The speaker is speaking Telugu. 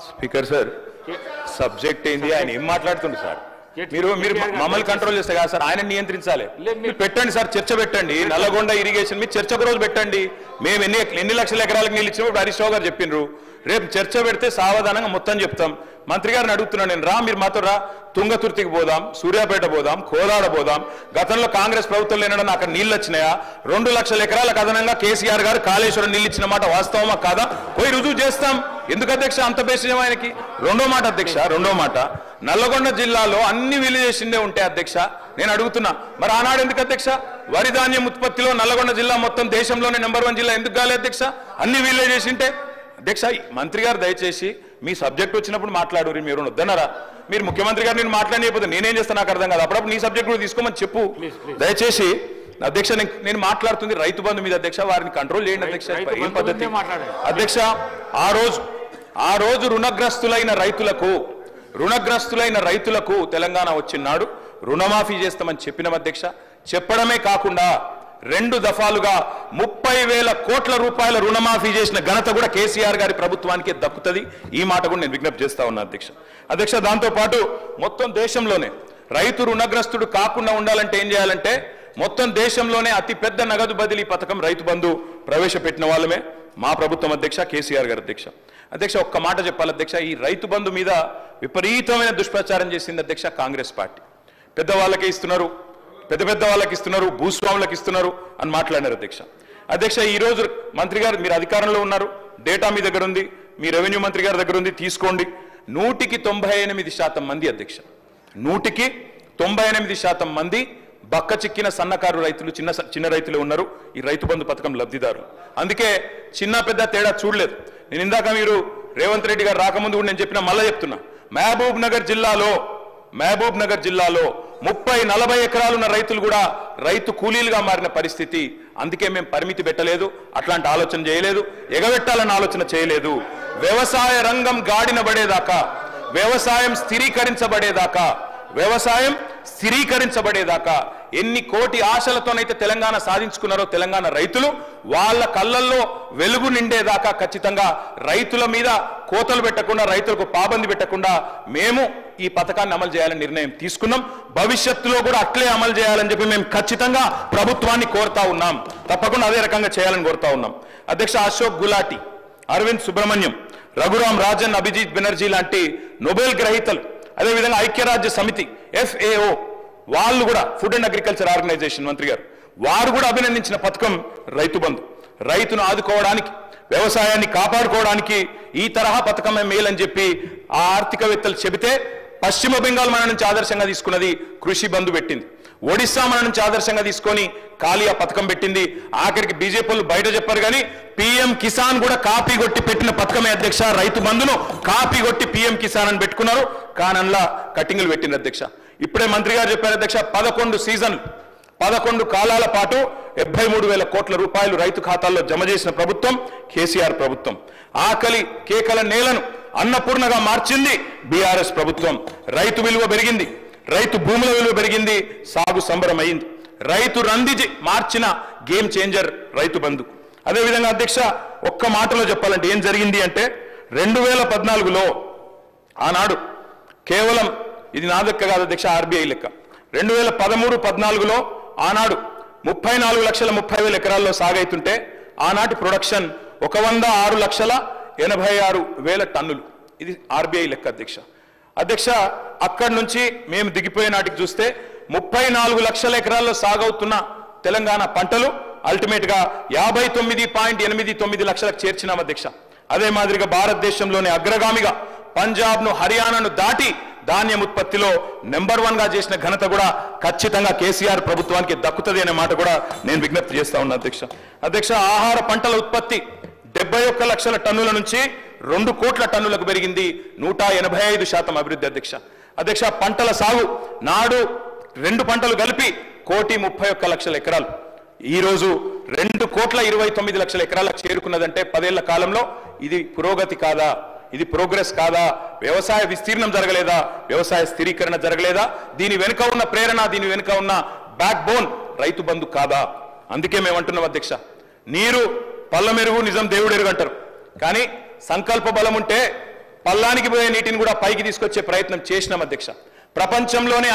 స్పీకర్ సార్ సబ్జెక్ట్ ఏంది ఆయన ఏం మాట్లాడుతుంది సార్ మీరు మమ్మల్ని కంట్రోల్ చేస్తే కదా సార్ ఆయన నియంత్రించాలి మీరు పెట్టండి సార్ చర్చ పెట్టండి నల్లగొండ ఇరిగేషన్ మీరు చర్చకు రోజు పెట్టండి మేము ఎన్ని లక్షల ఎకరాలకు నీళ్ళు ఇచ్చినప్పుడు హరీష్ రావు గారు చెప్పిండ్రు రేపు చర్చ పెడితే సావధానంగా మొత్తం చెప్తాం మంత్రి గారిని అడుగుతున్నాను నేను రా మీరు మాతో రా తుంగతుర్తికి పోదాం సూర్యాపేట పోదాం కోదాడ పోదాం గతంలో కాంగ్రెస్ ప్రభుత్వం లేనడం అక్కడ నీళ్ళు వచ్చినాయా 2 లక్షల ఎకరాలకు అదనంగా కేసీఆర్ గారు కాళేశ్వరం నీళ్ళు ఇచ్చిన మాట వాస్తవమా కాదా పోయి రుజువు చేస్తాం ఎందుకు అధ్యక్ష అంత బేసిజం ఆయనకి రెండో మాట అధ్యక్ష రెండో మాట నల్లగొండ జిల్లాలో అన్ని విలేజెసిందే ఉంటాయి అధ్యక్ష నేను అడుగుతున్నా మరి ఆనాడు ఎందుకు అధ్యక్ష వరి ధాన్యం ఉత్పత్తిలో నల్లగొండ జిల్లా మొత్తం దేశంలోనే నెంబర్ 1 జిల్లా ఎందుకు కాలే అధ్యక్ష అన్ని విలేజెసింటే అధ్యక్ష మంత్రి గారు దయచేసి మీ సబ్జెక్ట్ వచ్చినప్పుడు మాట్లాడు మీరు వద్దన్నారా మీరు ముఖ్యమంత్రి గారు నేను మాట్లాడకపోతే నేనేం చేస్తాను నాకు అర్థం కాదు అప్పుడప్పుడు నీ సబ్జెక్ట్ కూడా తీసుకోమని చెప్పు దయచేసి అధ్యక్ష నేను మాట్లాడుతుంది రైతు బంధు మీద అధ్యక్ష వారిని కంట్రోల్ చేయండి అధ్యక్ష ఏం పద్ధతి అధ్యక్ష ఆ రోజు రుణగ్రస్తులైన రైతులకు తెలంగాణ వచ్చినాడు రుణమాఫీ చేస్తామని చెప్పిన అధ్యక్ష చెప్పడమే కాకుండా 2 దఫాలుగా 30,000 కోట్ల రూపాయల రుణమాఫీ చేసిన ఘనత కూడా కేసీఆర్ గారి ప్రభుత్వానికి దక్కుతుంది ఈ మాట కూడా నేను విజ్ఞప్తి చేస్తా ఉన్నా అధ్యక్ష దాంతో పాటు మొత్తం దేశంలోనే రైతు రుణగ్రస్తుడు కాకుండా ఉండాలంటే ఏం చేయాలంటే మొత్తం దేశంలోనే అతి పెద్ద నగదు బదిలీ పథకం రైతు బంధు ప్రవేశపెట్టిన వాళ్ళమే మా ప్రభుత్వం అధ్యక్ష కేసీఆర్ గారు అధ్యక్ష ఒక్క మాట చెప్పాలి అధ్యక్ష ఈ రైతు బంధు మీద విపరీతమైన దుష్ప్రచారం చేసింది అధ్యక్ష కాంగ్రెస్ పార్టీ పెద్దవాళ్ళకే ఇస్తున్నారు పెద్ద వాళ్ళకి ఇస్తున్నారు భూస్వాములకు ఇస్తున్నారు అని మాట్లాడారు అధ్యక్ష ఈ రోజు మంత్రి గారు మీరు అధికారంలో ఉన్నారు డేటా మీ దగ్గర ఉంది మీ రెవెన్యూ మంత్రి గారి దగ్గర ఉంది తీసుకోండి 198% మంది అధ్యక్ష 198% మంది బక్క చిక్కిన సన్నకారు రైతులు చిన్న రైతులు ఉన్నారు ఈ రైతు బంధు పథకం లబ్ధిదారులు అందుకే చిన్న పెద్ద తేడా చూడలేదు నేను ఇందాక మీరు రేవంత్ రెడ్డి గారు రాకముందు కూడా నేను చెప్పినా మళ్ళీ చెప్తున్నా మహబూబ్ నగర్ జిల్లాలో 30-40 ఎకరాలున్న రైతులు కూడా రైతు కూలీలుగా మారిన పరిస్థితి అందుకే మేము పరిమితి పెట్టలేదు అట్లాంటి ఆలోచన చేయలేదు ఎగబెట్టాలన్న ఆలోచన చేయలేదు వ్యవసాయ రంగం గాడిన పడేదాకా వ్యవసాయం స్థిరీకరించబడేదాకా ఎన్ని కోటి ఆశలతోనైతే తెలంగాణ సాధించుకున్నారో తెలంగాణ రైతులు వాళ్ళ కళ్ళల్లో వెలుగు నిండేదాకా ఖచ్చితంగా రైతుల మీద కోతలు పెట్టకుండా రైతులకు పాబంది పెట్టకుండా మేము ఈ పథకాన్ని అమలు చేయాలని నిర్ణయం తీసుకున్నాం భవిష్యత్తులో కూడా అట్లే అమలు చేయాలని చెప్పి మేము ఖచ్చితంగా ప్రభుత్వాన్ని కోరుతా ఉన్నాం తప్పకుండా అదే రకంగా చేయాలని కోరుతా ఉన్నాం అధ్యక్ష అశోక్ గులాటి అరవింద్ సుబ్రహ్మణ్యం రఘురాం రాజన్ అభిజిత్ బెనర్జీ లాంటి నోబెల్ గ్రహీతలు అదేవిధంగా ఐక్యరాజ్య సమితి FAO వాళ్ళు కూడా ఫుడ్ అండ్ అగ్రికల్చర్ ఆర్గనైజేషన్ మంత్రి గారు వారు కూడా అభినందించిన పథకం రైతు బంధు రైతును ఆదుకోవడానికి వ్యవసాయాన్ని కాపాడుకోవడానికి ఈ తరహా పథకమే మేలని చెప్పి ఆ ఆర్థికవేత్తలు చెబితే పశ్చిమ బెంగాల్ మన నుంచి ఆదర్శంగా తీసుకున్నది కృషి బంధు పెట్టింది ఒడిశా మన నుంచి ఆదర్శంగా తీసుకొని కాలియా పథకం పెట్టింది ఆఖరికి బీజేపీలు బయట చెప్పారు కానీ PM కిసాన్ కూడా కాపీ కొట్టి పెట్టిన పథకమే అధ్యక్ష రైతు బంధును కాపీ కొట్టి PM కిసాన్ అని పెట్టుకున్నారు కానన్లా కటింగ్లు పెట్టింది అధ్యక్ష ఇప్పుడే మంత్రి గారు చెప్పారు అధ్యక్ష 11 కాలాల పాటు 73,000 కోట్ల రూపాయలు రైతు ఖాతాల్లో జమ చేసిన ప్రభుత్వం కేసీఆర్ ప్రభుత్వం ఆకలి కేకల నేలను అన్నపూర్ణగా మార్చింది బీఆర్ఎస్ ప్రభుత్వం రైతు విలువ పెరిగింది రైతు భూముల విలువ పెరిగింది సాగు సంబరం అయింది రైతు రంది మార్చిన గేమ్ చేంజర్ రైతు బంధు అదేవిధంగా అధ్యక్ష ఒక్క మాటలో చెప్పాలంటే ఏం జరిగింది అంటే 2014లో ఆనాడు కేవలం ఇది నా లెక్క కాదు అధ్యక్ష RBI లెక్క 2013-14లో ఆనాడు 34,30,000 ఎకరాల్లో సాగైతుంటే ఆనాటి ప్రొడక్షన్ 106,86,000 టన్నులు ఇది RBI లెక్క అధ్యక్ష అక్కడి నుంచి మేము దిగిపోయే నాటికి చూస్తే 34 లక్షల ఎకరాల్లో సాగవుతున్న తెలంగాణ పంటలు అల్టిమేట్ గా 59.89 లక్షలకు చేర్చినాం అధ్యక్ష అదే మాదిరిగా భారతదేశంలోనే అగ్రగామిగా పంజాబ్ ను హర్యానాను దాటి ధాన్యం ఉత్పత్తిలో నెంబర్ 1 గా చేసిన ఘనత కూడా ఖచ్చితంగా కేసీఆర్ ప్రభుత్వానికి దక్కుతుంది అనే మాట కూడా నేను విజ్ఞప్తి చేస్తా ఉన్నా అధ్యక్ష ఆహార పంటల ఉత్పత్తి 71 లక్షల టన్నుల నుంచి 2 కోట్ల టన్నులకు పెరిగింది 185% అభివృద్ధి అధ్యక్ష పంటల సాగు నాడు 2 పంటలు కలిపి 1,31,00,000 ఎకరాలు ఈ రోజు 2,29,00,000 ఎకరాలకు చేరుకున్నదంటే 10 ఏళ్ల కాలంలో ఇది పురోగతి కాదా ఇది ప్రోగ్రెస్ కాదా వ్యవసాయ విస్తీర్ణం జరగలేదా వ్యవసాయ స్థిరీకరణ జరగలేదా దీని వెనుక ఉన్న ప్రేరణ దీని వెనుక ఉన్న బ్యాక్ బోన్ రైతు బంధు కాదా అందుకే మేము అంటున్నాం అధ్యక్ష నీరు పల్లమెరుగు నిజం దేవుడెరుగు అంటారు కానీ సంకల్ప బలం ఉంటే పల్లానికి పోయే నీటిని కూడా పైకి తీసుకొచ్చే ప్రయత్నం చేసినాం అధ్యక్ష. ప్రపంచంలోనే